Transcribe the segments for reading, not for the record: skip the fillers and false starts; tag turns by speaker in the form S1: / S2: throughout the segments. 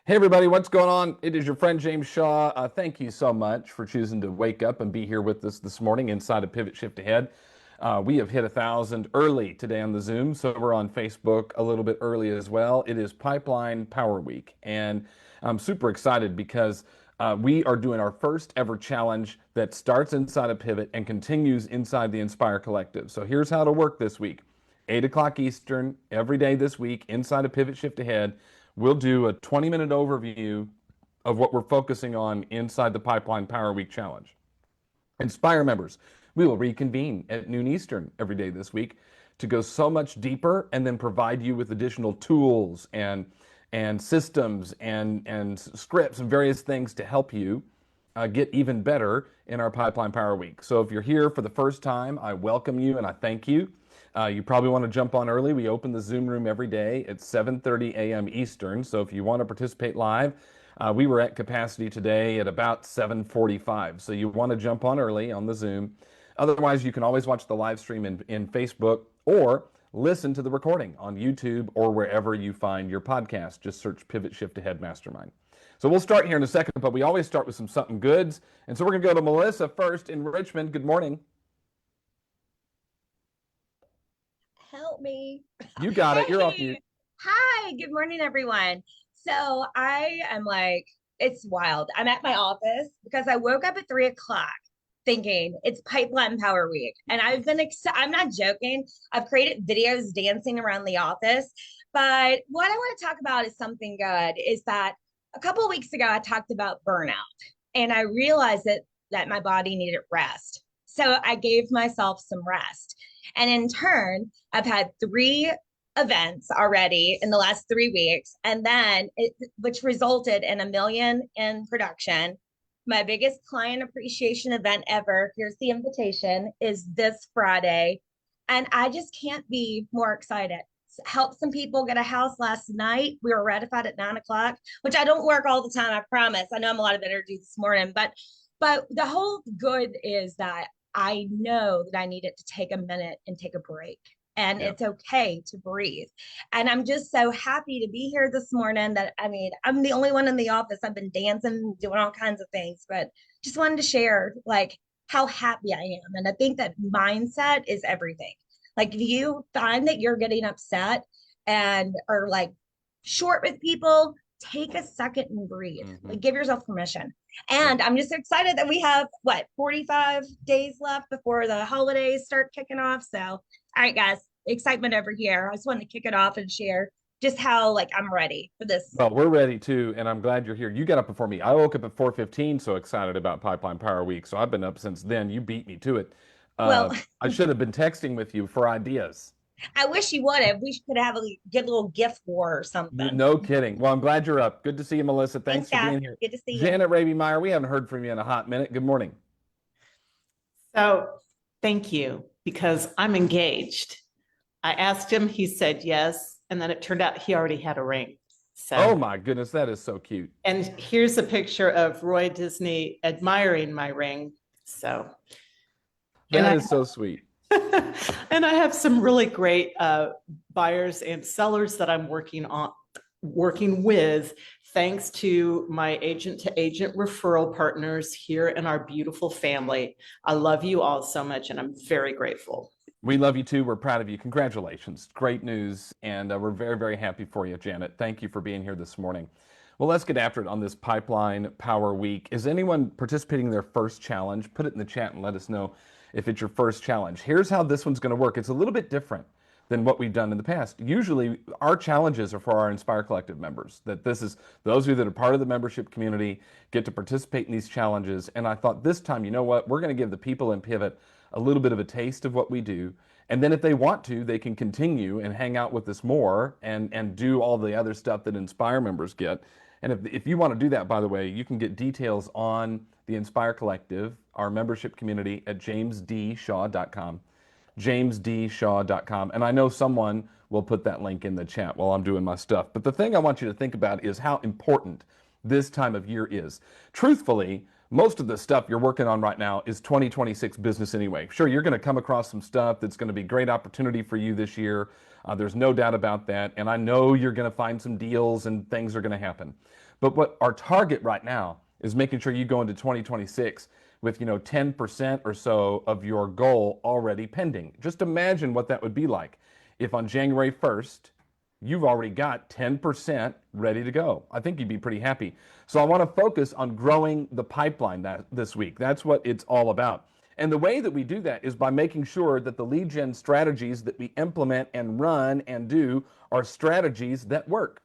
S1: Hey everybody, what's going on? It is your friend James Shaw. Thank you so much for choosing to wake up and be here with us this morning inside of Pivot Shift Ahead. We have hit 1,000 early today on the Zoom, so we're on Facebook a little bit early as well. It is Pipeline Power Week, and I'm super excited because we are doing our first ever challenge that starts inside of Pivot and continues inside the Inspire Collective. So here's how to work this week. 8 o'clock Eastern, every day this week, inside of Pivot Shift Ahead. We'll do a 20-minute overview of what we're focusing on inside the Pipeline Power Week Challenge. Inspire members, we will reconvene at noon Eastern every day this week to go so much deeper and then provide you with additional tools and systems and scripts and various things to help you get even better in our Pipeline Power Week. So if you're here for the first time, I welcome you and I thank you. You probably want to jump on early. We open the Zoom room every day at 7:30 a.m. Eastern. So if you want to participate live, we were at capacity today at about 7:45. So you want to jump on early on the Zoom. Otherwise, you can always watch the live stream in Facebook or listen to the recording on YouTube or wherever you find your podcast. Just search Pivot Shift Ahead Mastermind. So we'll start here in a second, but we always start with some something goods. And so we're going to go to Melissa first in Richmond. Good morning.
S2: Help me.
S1: You got it. You're off mute.
S2: Hey, hi, good morning, everyone. So I am like, it's wild. I'm at my office because I woke up at 3 o'clock thinking it's Pipeline Power Week. And I've been, I'm not joking. I've created videos dancing around the office. But what I want to talk about is something good is that a couple of weeks ago, I talked about burnout and I realized that my body needed rest. So I gave myself some rest. And in turn, I've had three events already in the last 3 weeks, and then which resulted in 1 million in production. My biggest client appreciation event ever, here's the invitation, is this Friday. And I just can't be more excited. Helped some people get a house last night. We were ratified at 9 o'clock, which I don't work all the time, I promise. I know I'm a lot of energy this morning, but the whole good is that I know that I needed to take a minute and take a break. And it's okay to breathe. And I'm just so happy to be here this morning that I mean, I'm the only one in the office. I've been dancing, doing all kinds of things, but just wanted to share like how happy I am. And I think that mindset is everything. Like if you find that you're getting upset and are like short with people, take a second and breathe. Like give yourself permission. And I'm just excited that we have what 45 days left before the holidays start kicking off. So, all right, guys, excitement over here. I just wanted to kick it off and share just how like I'm ready for this.
S1: Well, we're ready too, and I'm glad you're here. You got up before me. I woke up at 4:15, so excited about Pipeline Power Week. So I've been up since then. You beat me to it.
S2: Well,
S1: I should have been texting with you for ideas.
S2: I wish you would have. We could have a get a little gift war or something.
S1: No kidding. Well, I'm glad you're up. Good to see you, Melissa.
S2: Thanks,
S1: Thanks for
S2: guys.
S1: being here.
S2: Good to see you.
S1: Janet Raby Meyer, we haven't heard from you in a hot minute. Good morning.
S3: So thank you, because I'm engaged. I asked him, he said yes, and then it turned out he already had a ring. So,
S1: oh my goodness, that is so cute.
S3: and here's a picture of Roy Disney admiring my ring. So
S1: That is so sweet.
S3: and I have some really great buyers and sellers that I'm working with, thanks to my agent to agent referral partners here in our beautiful family. I love you all so much, and I'm very grateful.
S1: We love you too. We're proud of you. Congratulations. Great news. And we're very, very happy for you, Janet. Thank you for being here this morning. Well, let's get after it on this Pipeline Power Week. Is anyone participating in their first challenge? Put it in the chat and let us know if it's your first challenge. Here's how this one's going to work. It's a little bit different than what we've done in the past. Usually our challenges are for our Inspire Collective members, that this is those of you that are part of the membership community get to participate in these challenges. And I thought this time, you know what, we're going to give the people in Pivot a little bit of a taste of what we do. And then if they want to, they can continue and hang out with us more and do all the other stuff that Inspire members get. And if you want to do that, by the way, you can get details on the Inspire Collective, our membership community, at jamesdshaw.com. jamesdshaw.com. And I know someone will put that link in the chat while I'm doing my stuff. But the thing I want you to think about is how important this time of year is. Truthfully, most of the stuff you're working on right now is 2026 business anyway. Sure, you're going to come across some stuff that's going to be great opportunity for you this year. There's no doubt about that. And I know you're going to find some deals and things are going to happen. But what our target right now is making sure you go into 2026 with 10% or so of your goal already pending. Just imagine what that would be like if on January 1st you've already got 10% ready to go. I think you'd be pretty happy. So I want to focus on growing the pipeline this week. That's what it's all about. And the way that we do that is by making sure that the lead gen strategies that we implement and run and do are strategies that work.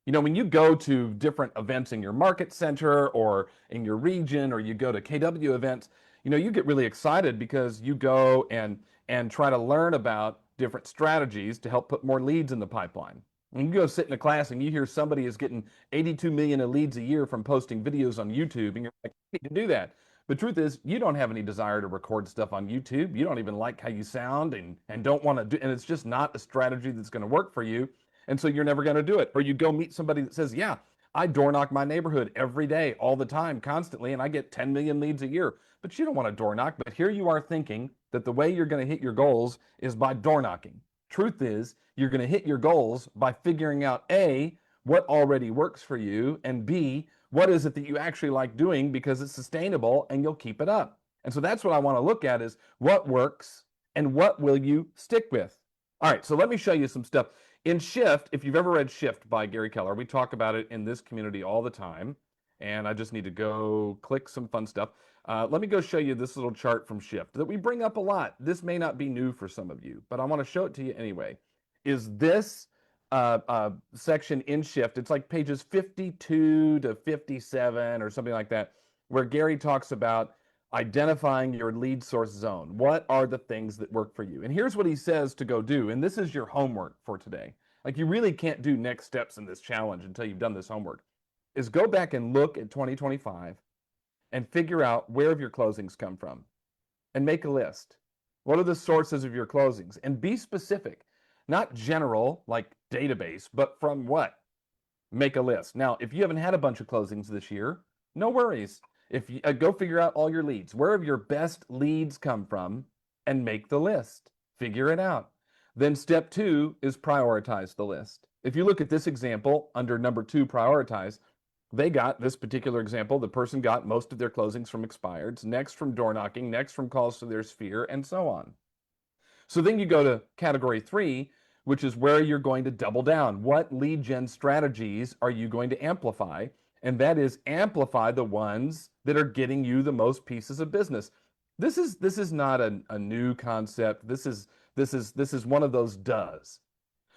S1: When you go to different events in your market center or in your region, or you go to KW events, you get really excited because you go and try to learn about different strategies to help put more leads in the pipeline. When you go sit in a class and you hear somebody is getting 82 million of leads a year from posting videos on YouTube, and you're like, I need to do that. The truth is, you don't have any desire to record stuff on YouTube. You don't even like how you sound and don't want to do, and it's just not a strategy that's going to work for you. And so you're never going to do it. Or you go meet somebody that says, yeah, I door knock my neighborhood every day, all the time, constantly, and I get 10 million leads a year. But you don't want to door knock. But here you are thinking that the way you're going to hit your goals is by door knocking. Truth is, you're going to hit your goals by figuring out A, what already works for you, and B, what is it that you actually like doing because it's sustainable and you'll keep it up. And so that's what I want to look at, is what works and what will you stick with. All right, so let me show you some stuff. In Shift, if you've ever read Shift by Gary Keller, we talk about it in this community all the time. And I just need to go click some fun stuff. Let me go show you this little chart from Shift that we bring up a lot. This may not be new for some of you, but I want to show it to you anyway. Is this section in Shift? It's like pages 52 to 57 or something like that, where Gary talks about identifying your lead source zone. What are the things that work for you? And here's what he says to go do. And this is your homework for today. Like, you really can't do next steps in this challenge until you've done this homework. Is go back and look at 2025 and figure out where have your closings come from and make a list. What are the sources of your closings? And be specific, not general like database, but from what? Make a list. Now, if you haven't had a bunch of closings this year, no worries. If you go figure out all your leads, where have your best leads come from, and make the list. Figure it out. Then step 2 is prioritize the list. If you look at this example under number 2, prioritize, they got this particular example. The person got most of their closings from expireds, next from door knocking, next from calls to their sphere, and so on. So then you go to category 3, which is where you're going to double down. What lead gen strategies are you going to amplify? And that is amplify the ones that are getting you the most pieces of business. This is not a new concept. This is one of those does.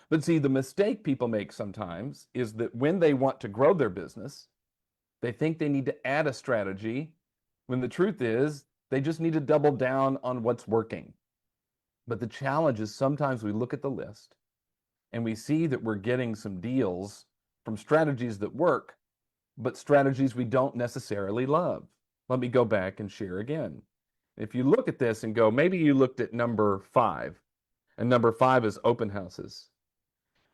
S1: But see, the mistake people make sometimes is that when they want to grow their business, they think they need to add a strategy, when the truth is they just need to double down on what's working. But the challenge is sometimes we look at the list and we see that we're getting some deals from strategies that work, but strategies we don't necessarily love. Let me go back and share again. If you look at this and go, maybe you looked at number 5, and number 5 is open houses.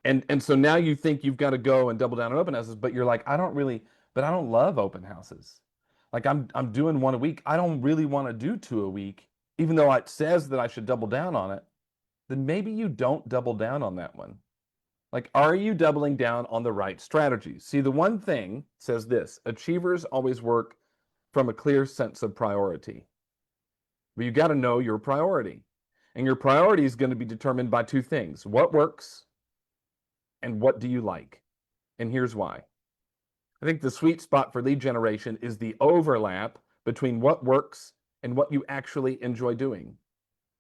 S1: And so now you think you've got to go and double down on open houses, but you're like, I don't love open houses. Like, I'm doing 1 a week. I don't really want to do 2 a week, even though it says that I should double down on it. Then maybe you don't double down on that one. Like, are you doubling down on the right strategies? See, the one thing says this: achievers always work from a clear sense of priority. But you got to know your priority. And your priority is going to be determined by 2 things: what works and what do you like? And here's why. I think the sweet spot for lead generation is the overlap between what works and what you actually enjoy doing.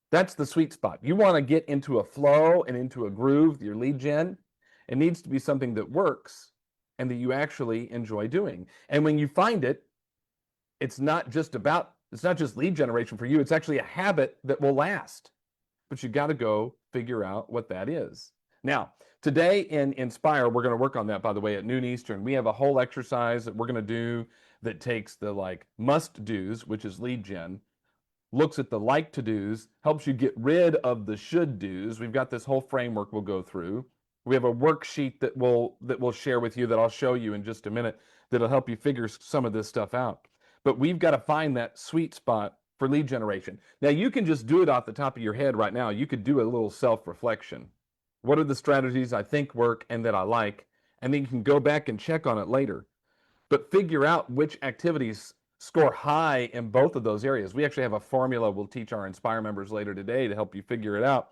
S1: That's the sweet spot. You want to get into a flow and into a groove with your lead gen. It needs to be something that works and that you actually enjoy doing. And when you find it, it's not just lead generation for you. It's actually a habit that will last. But you got to go figure out what that is. Now, today in Inspire, we're going to work on that, by the way, at noon Eastern. We have a whole exercise that we're going to do that takes the must do's, which is lead gen, looks at the like to do's, helps you get rid of the should do's. We've got this whole framework we'll go through. We have a worksheet that we'll share with you that I'll show you in just a minute that'll help you figure some of this stuff out. But we've got to find that sweet spot for lead generation. Now, you can just do it off the top of your head right now. You could do a little self-reflection. What are the strategies I think work and that I like? And then you can go back and check on it later. but figure out which activities score high in both of those areas. We actually have a formula we'll teach our Inspire members later today to help you figure it out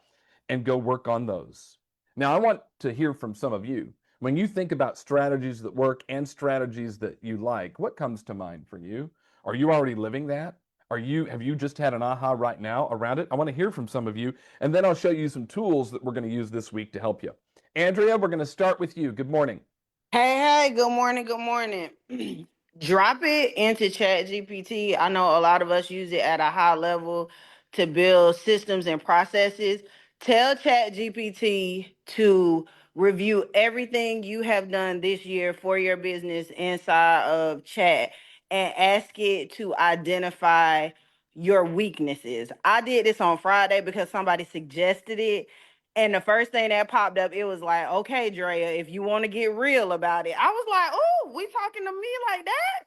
S1: and go work on those. Now, I want to hear from some of you. When you think about strategies that work and strategies that you like, what comes to mind for you? Are you already living that? Have you just had an aha right now around it? I want to hear from some of you, and then I'll show you some tools that we're going to use this week to help you. Andrea, we're going to start with you. Good morning.
S4: Hey, good morning, good morning. Drop it into Chat GPT. I know a lot of us use it at a high level to build systems and processes. Tell Chat GPT to review everything you have done this year for your business inside of Chat and ask it to identify your weaknesses. I did this on Friday because somebody suggested it. And the first thing that popped up, it was like, okay, Drea, if you want to get real about it. I was like, oh, we talking to me like that?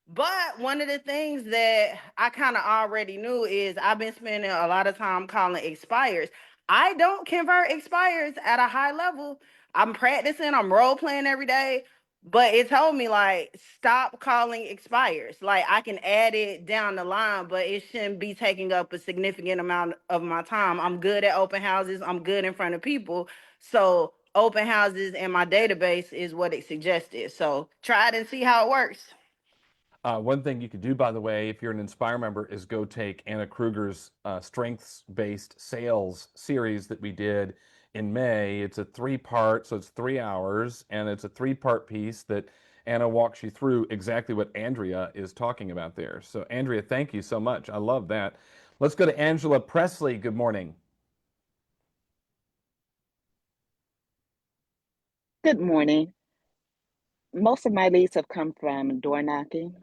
S4: But one of the things that I kind of already knew is I've been spending a lot of time calling expires. I don't convert expires at a high level. I'm practicing, I'm role playing every day. But it told me like stop calling expires. Like I can add it down the line, but it shouldn't be taking up a significant amount of my time. I'm good at open houses. I'm good in front of people. So open houses and my database is what it suggested. So try it and see how it works.
S1: One thing you could do, by the way, if you're an Inspire member, is go take Anna Kruger's strengths-based sales series that we did in May. It's a 3-part, so it's 3 hours, and it's a 3-part piece that Anna walks you through exactly what Andrea is talking about there. So Andrea, thank you so much. I love that. Let's go to Angela Presley. Good morning.
S5: Good morning. Most of my leads have come from door knocking,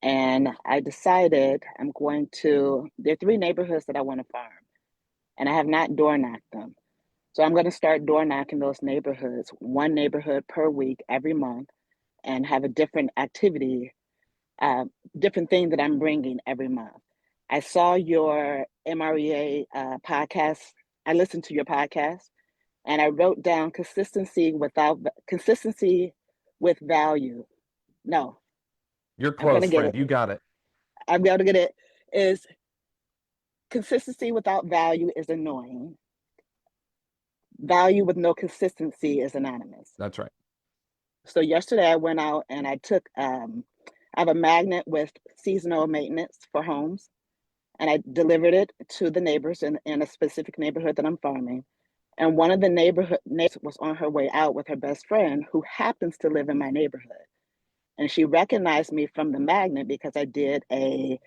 S5: and I decided there are 3 neighborhoods that I want to farm, and I have not door knocked them. So I'm going to start door knocking those neighborhoods, 1 neighborhood per week, every month, and have a different activity, different thing that I'm bringing every month. I saw your MREA podcast. I listened to your podcast, and I wrote down consistency with value. No,
S1: You're
S5: I'm gonna
S1: close,
S5: get
S1: friend.
S5: it.
S1: You got it.
S5: I'm gonna get it. Is consistency without value is annoying. Value with no consistency is anonymous.
S1: That's right.
S5: So yesterday I went out and I took I have a magnet with seasonal maintenance for homes, and I delivered it to the neighbors in a specific neighborhood that I'm farming. And one of the neighbors was on her way out with her best friend who happens to live in my neighborhood. And she recognized me from the magnet because I did a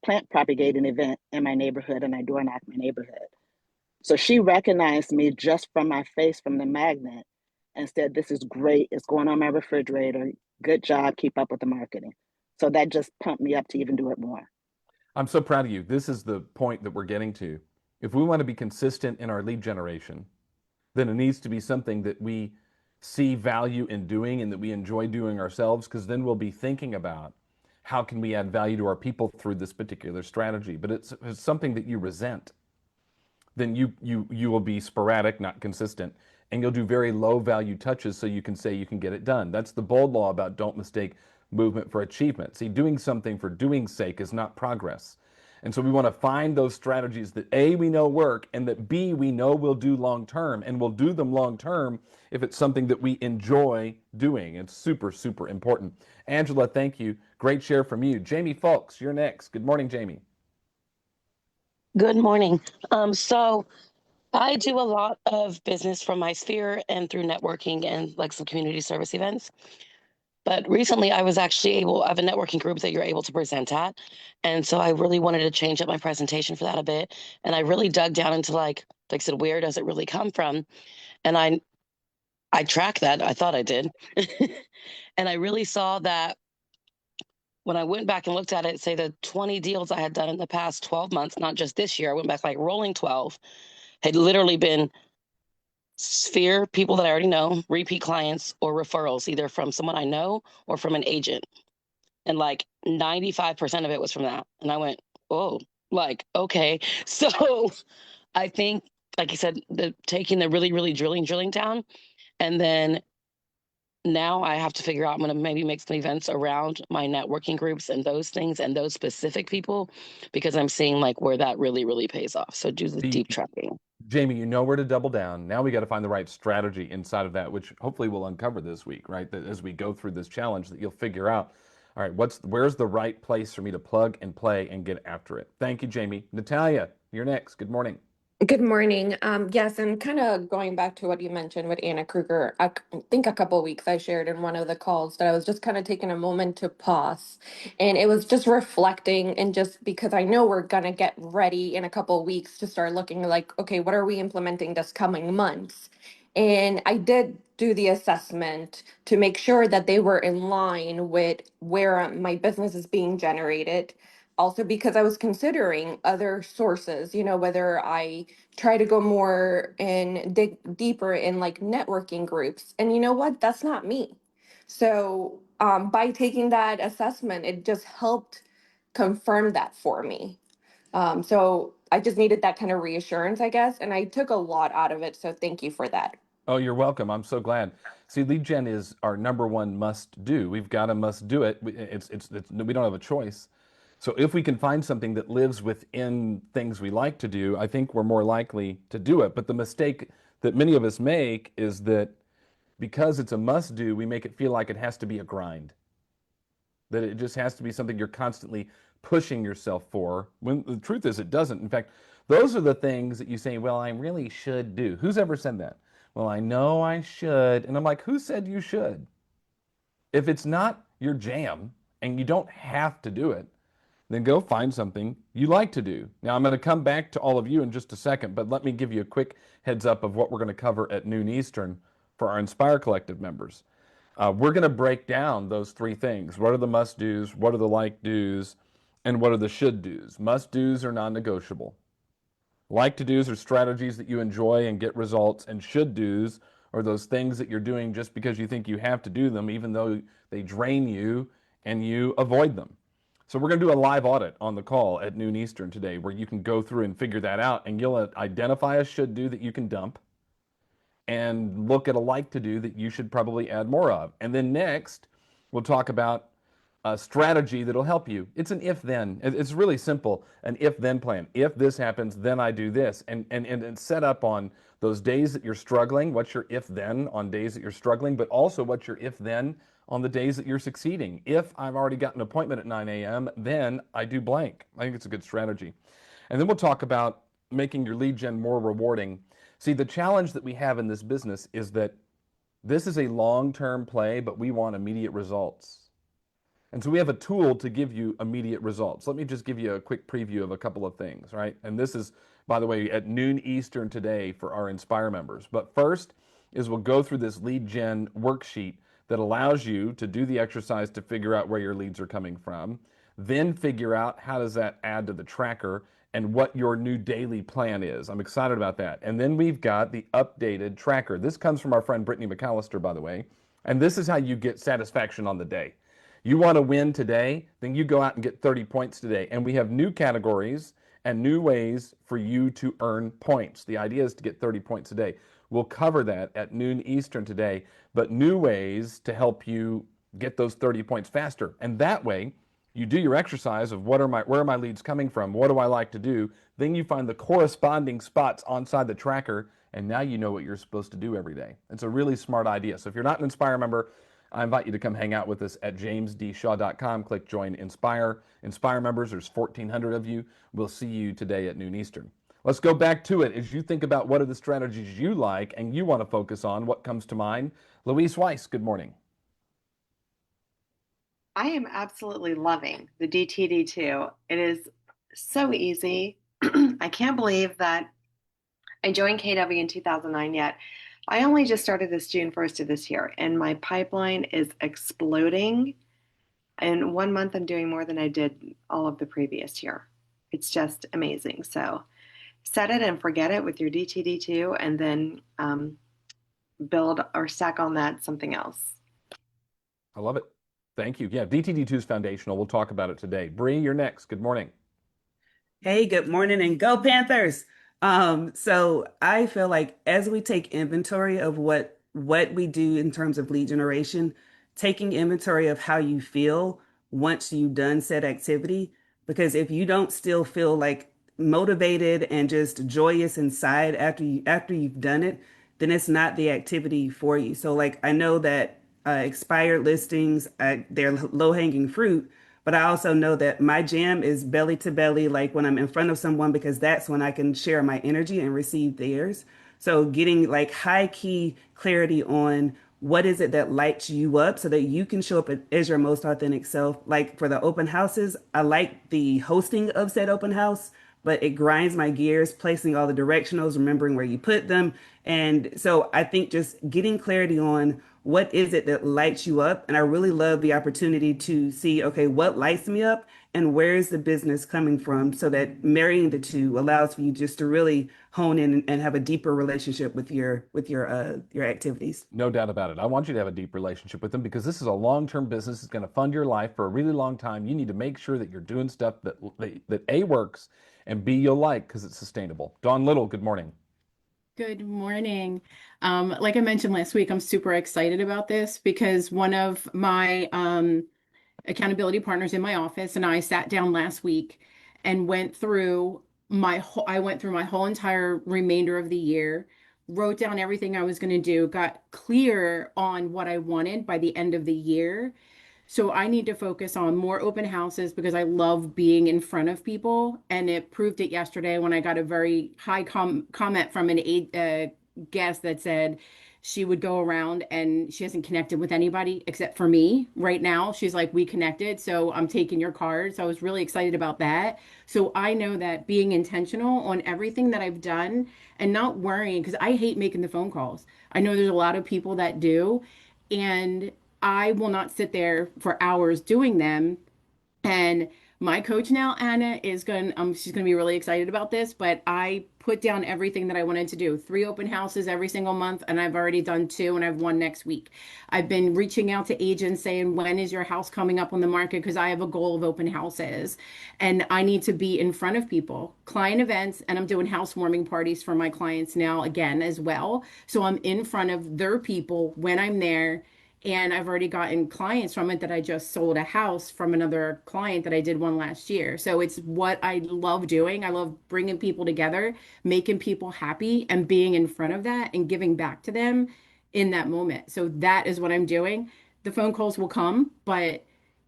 S5: plant propagating event in my neighborhood and I door knocked my neighborhood. So she recognized me just from my face from the magnet and said, "This is great. It's going on my refrigerator. Good job. Keep up with the marketing." So that just pumped me up to even do it more.
S1: I'm so proud of you. This is the point that we're getting to. If we want to be consistent in our lead generation, then it needs to be something that we see value in doing and that we enjoy doing ourselves, because then we'll be thinking about how can we add value to our people through this particular strategy. But it's something that you resent, then you will be sporadic, not consistent, and you'll do very low value touches so you can say you can get it done. That's the bold law about don't mistake movement for achievement. See, doing something for doing's sake is not progress. And so we want to find those strategies that A, we know work, and that B, we know we'll do long term, and we'll do them long term if it's something that we enjoy doing. It's super, super important. Angela, thank you. Great share from you. Jamie Folks, you're next. Good morning, Jamie.
S6: Good morning. So I do a lot of business from my sphere and through networking and like some community service events. But recently I was actually I have a networking group that you're able to present at. And so I really wanted to change up my presentation for that a bit. And I really dug down into like I said, where does it really come from? And I tracked that. I thought I did. And I really saw that when I went back and looked at it, say the 20 deals I had done in the past 12 months, not just this year, I went back like rolling 12, had literally been sphere people that I already know, repeat clients, or referrals, either from someone I know or from an agent. And like 95% of it was from that. And I went, oh, like, okay. So I think, like you said, taking the really, really drilling down, and then now I have to figure out, I'm going to maybe make some events around my networking groups and those things and those specific people, because I'm seeing like where that really, really pays off. So do the
S1: See,
S6: deep tracking.
S1: Jamie, you know where to double down. Now we got to find the right strategy inside of that, which hopefully we'll uncover this week, right? That as we go through this challenge, that you'll figure out, all right, where's the right place for me to plug and play and get after it. Thank you, Jamie. Natalia, you're next. Good morning.
S7: Good morning. Yes, and kind of going back to what you mentioned with Anna Kruger, I think a couple weeks I shared in one of the calls that I was just kind of taking a moment to pause. And it was just reflecting, and just because I know we're gonna get ready in a couple weeks to start looking like, okay, what are we implementing this coming months? And I did do the assessment to make sure that they were in line with where my business is being generated. Also, because I was considering other sources, whether I try to go more and dig deeper in like networking groups. And you know what? That's not me. So by taking that assessment, it just helped confirm that for me. So I just needed that kind of reassurance, I guess. And I took a lot out of it. So thank you for that.
S1: Oh, you're welcome. I'm so glad. See, lead gen is our number one must do. We've got to must do it. We don't have a choice. So if we can find something that lives within things we like to do, I think we're more likely to do it. But the mistake that many of us make is that because it's a must do, we make it feel like it has to be a grind, that it just has to be something you're constantly pushing yourself for, when the truth is it doesn't. In fact, those are the things that you say, well, I really should do. Who's ever said that? Well, I know I should. And I'm like, who said you should? If it's not your jam and you don't have to do it, then go find something you like to do. Now, I'm going to come back to all of you in just a second, but let me give you a quick heads up of what we're going to cover at noon Eastern for our Inspire Collective members. We're going to break down those three things. What are the must do's? What are the like do's? And what are the should do's? Must do's are non negotiable. Like to do's are strategies that you enjoy and get results, and should do's are those things that you're doing just because you think you have to do them, even though they drain you and you avoid them. So we're going to do a live audit on the call at noon Eastern today, where you can go through and figure that out, and you'll identify a should do that you can dump and look at a like to do that you should probably add more of. And then next, we'll talk about a strategy that'll help you. It's an if then. It's really simple. An if then plan. If this happens, then I do this. And it's set up on those days that you're struggling. What's your if then on days that you're struggling, but also what's your if then on the days that you're succeeding. If I've already got an appointment at 9 a.m., then I do blank. I think it's a good strategy. And then we'll talk about making your lead gen more rewarding. See, the challenge that we have in this business is that this is a long-term play, but we want immediate results. And so we have a tool to give you immediate results. Let me just give you a quick preview of a couple of things, right? And this is, by the way, at noon Eastern today for our Inspire members. But first is we'll go through this lead gen worksheet that allows you to do the exercise to figure out where your leads are coming from, then figure out how does that add to the tracker and what your new daily plan is. I'm excited about that. And then we've got the updated tracker. This comes from our friend Brittany McAllister, by the way. And this is how you get satisfaction on the day. You want to win today, then you go out and get 30 points today. And we have new categories and new ways for you to earn points. The idea is to get 30 points a day. We'll cover that at noon Eastern today, but new ways to help you get those 30 points faster. And that way, you do your exercise of where are my leads coming from? What do I like to do? Then you find the corresponding spots inside the tracker, and now you know what you're supposed to do every day. It's a really smart idea. So if you're not an Inspire member, I invite you to come hang out with us at jamesdshaw.com. Click Join Inspire. Inspire members, there's 1,400 of you. We'll see you today at noon Eastern. Let's go back to it. As you think about what are the strategies you like and you want to focus on, what comes to mind? Louise Weiss, good morning.
S8: I am absolutely loving the DTD2. It is so easy. I can't believe that I joined KW in 2009 yet. I only just started this June 1st of this year, and my pipeline is exploding. In 1 month, I'm doing more than I did all of the previous year. It's just amazing. So set it and forget it with your DTD2, and then build or stack on that something else.
S1: I love it. Thank you. Yeah, DTD2 is foundational. We'll talk about it today. Bree, you're next. Good morning.
S9: Hey, good morning and go Panthers. So I feel like as we take inventory of what what we do in terms of lead generation, taking inventory of how you feel once you've done said activity. Because if you don't still feel like motivated and just joyous inside after you've done it, then it's not the activity for you. So like I know that expired listings, they're low hanging fruit, but I also know that my jam is belly to belly, like when I'm in front of someone, because that's when I can share my energy and receive theirs. So getting like high key clarity on what is it that lights you up so that you can show up as your most authentic self. Like for the open houses, I like the hosting of said open house, but it grinds my gears placing all the directionals, remembering where you put them. And so I think just getting clarity on what is it that lights you up. And I really love the opportunity to see, okay, what lights me up and where is the business coming from, so that marrying the two allows for you just to really hone in and have a deeper relationship with your activities.
S1: No doubt about it. I want you to have a deep relationship with them because this is a long-term business. It's going to fund your life for a really long time. You need to make sure that you're doing stuff that A, works, and B, you'll like because it's sustainable. Dawn Little, good morning.
S10: Good morning. Like I mentioned last week, I'm super excited about this because one of my accountability partners in my office and I sat down last week and I went through my whole entire remainder of the year, wrote down everything I was going to do, got clear on what I wanted by the end of the year. So I need to focus on more open houses because I love being in front of people. And it proved it yesterday when I got a very high comment from a guest that said she would go around and she hasn't connected with anybody except for me right now. She's like, we connected, so I'm taking your card. So I was really excited about that. So I know that being intentional on everything that I've done and not worrying, because I hate making the phone calls. I know there's a lot of people that do. And I will not sit there for hours doing them. And my coach now, Anna, she's gonna be really excited about this, but I put down everything that I wanted to do. 3 open houses every single month, and I've already done 2, and I have 1 next week. I've been reaching out to agents saying, when is your house coming up on the market? Because I have a goal of open houses, and I need to be in front of people. Client events, and I'm doing housewarming parties for my clients now again as well. So I'm in front of their people when I'm there. And I've already gotten clients from it that I just sold a house from another client that I did one last year. So it's what I love doing. I love bringing people together, making people happy, and being in front of that and giving back to them in that moment. So that is what I'm doing. The phone calls will come, but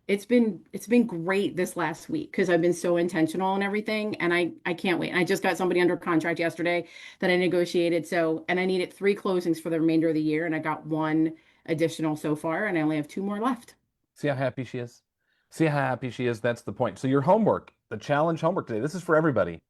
S10: it's been great this last week because I've been so intentional and everything, and I can't wait. And I just got somebody under contract yesterday that I negotiated. So, and I needed 3 closings for the remainder of the year, and I got 1 additional so far, and I only have 2 more left.
S1: See how happy she is? See how happy she is? That's the point. So your homework, the challenge homework today, this is for everybody.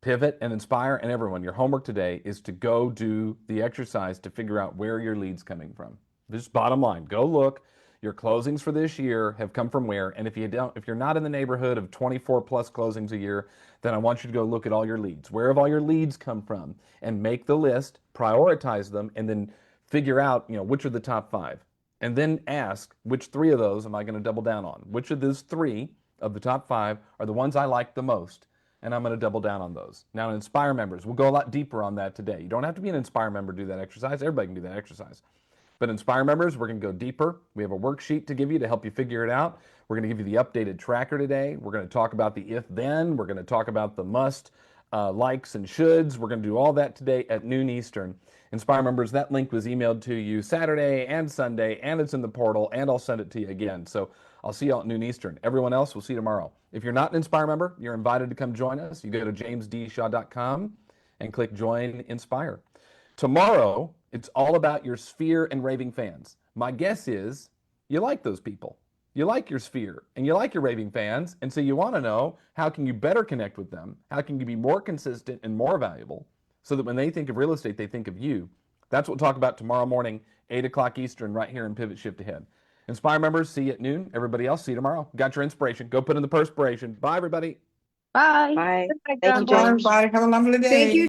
S1: Pivot and Inspire and everyone. Your homework today is to go do the exercise to figure out where your lead's coming from. Just bottom line, go look. Your closings for this year have come from where? And if you're not in the neighborhood of 24 plus closings a year, then I want you to go look at all your leads. Where have all your leads come from? And make the list, prioritize them, and then figure out, which are the top 5. And then ask, which 3 of those am I going to double down on? Which of those 3 of the top 5 are the ones I like the most? And I'm going to double down on those. Now, Inspire members, we'll go a lot deeper on that today. You don't have to be an Inspire member to do that exercise. Everybody can do that exercise. But Inspire members, we're going to go deeper. We have a worksheet to give you to help you figure it out. We're going to give you the updated tracker today. We're going to talk about the if-then. We're going to talk about the must, likes, and shoulds. We're going to do all that today at noon Eastern. Inspire members, that link was emailed to you Saturday and Sunday, and it's in the portal, and I'll send it to you again. So I'll see you all at noon Eastern. Everyone else, we'll see you tomorrow. If you're not an Inspire member, you're invited to come join us. You go to jamesdshaw.com and click Join Inspire. Tomorrow, it's all about your sphere and raving fans. My guess is you like those people. You like your sphere and you like your raving fans, and so you want to know, how can you better connect with them? How can you be more consistent and more valuable so that when they think of real estate, they think of you? That's what we'll talk about tomorrow morning, 8 o'clock Eastern, right here in Pivot Shift Ahead. Inspire members, see you at noon. Everybody else, see you tomorrow. Got your inspiration. Go put in the perspiration. Bye, everybody.
S6: Bye.
S5: Bye.
S2: Bye,
S5: Thank you,
S2: John.
S5: James.
S11: Everybody have a lovely day.
S2: Thank you.